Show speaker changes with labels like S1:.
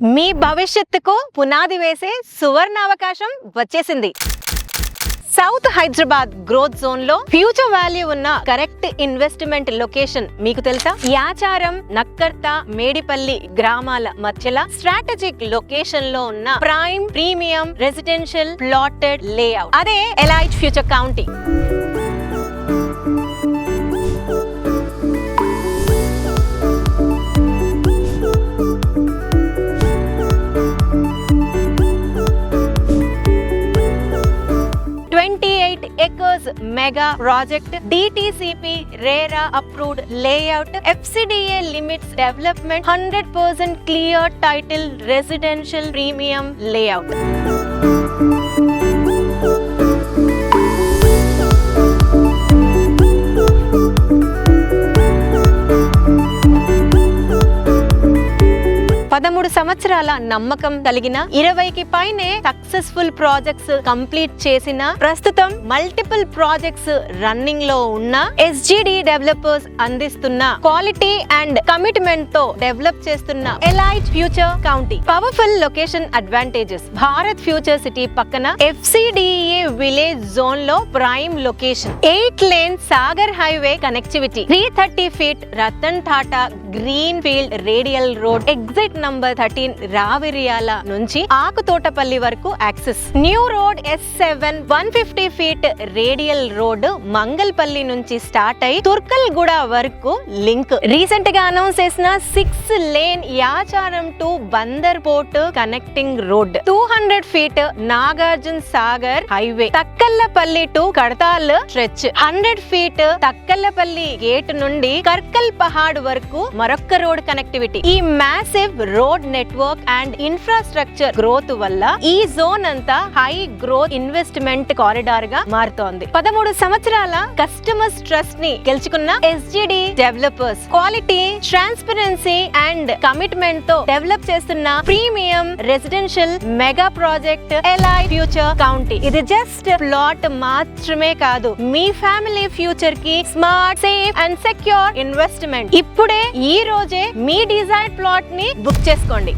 S1: మీ భవిష్యత్తుకు పునాది వేసే సువర్ణ అవకాశం వచ్చేసింది. సౌత్ హైదరాబాద్ గ్రోత్ జోన్ లో ఫ్యూచర్ వాల్యూ ఉన్న కరెక్ట్ ఇన్వెస్ట్మెంట్ లొకేషన్ మీకు తెలుసా? యాచారం, నక్కర్త, మేడిపల్లి గ్రామాల మధ్యలో స్ట్రాటజిక్ లొకేషన్ లో ఉన్న prime premium residential plotted layout, అదే elite future county. acres mega project, DTCP RERA approved layout, FCDA limits development, 100% clear title residential premium layout. సంవత్సరాల నమ్మకం కలిగిన 20కి పైనే సక్సెస్ఫుల్ ప్రాజెక్ట్స్ కంప్లీట్ చేసిన, ప్రస్తుతం మల్టిపుల్ ప్రాజెక్ట్స్ రన్నింగ్ లో ఉన్న SGD డెవలపర్స్ అందిస్తున్న క్వాలిటీ అండ్ కమిట్మెంట్ తో డెవలప్ చేస్తున్న elite future county. Powerful location advantages: Bharat future city పక్కన FCDA విలేజ్ జోన్ లో prime location, 8 lane Sagar highway connectivity, 330 feet Ratan Tata green field radial road, exit number 13 Raviryala నుంచి ఆకుతోటపల్లి వరకు access, new road S7 150 feet radial road Mangalpalli నుంచి start అయి తుర్కల్ గూడ వరకు link. Recent గా announce చేసిన 6 lane Yacharam to Bandar port connecting road, 200 feet Nagarjuna Sagar highway, Thakkallapalli to Kadthal stretch, 100 feet Thakkallapalli gate నుండి కర్కల్ పహాడ్ వరకు మరొక్క రోడ్ కనెక్టివిటీ. ఈ massive road network and infrastructure growth వల్ల ఈ జోన్ అంతా హై గ్రోత్ ఇన్వెస్ట్మెంట్ కారిడార్ గా మారుతోంది. 13 సంవత్సరాల కస్టమర్స్ ట్రస్ట్ ని గెలుచుకున్న SGD developers quality, transparency and commitment తో డెవలప్ చేస్తున్న premium residential mega project elite future county. ఇది జస్ట్ ప్లాట్ మాత్రమే కాదు, మీ ఫ్యామిలీ ఫ్యూచర్ కి smart, safe and secure investment. ఇప్పుడే ఈ రోజే మీ డిజైర్ ప్లాట్ ని బుక్ చేసుకోండి.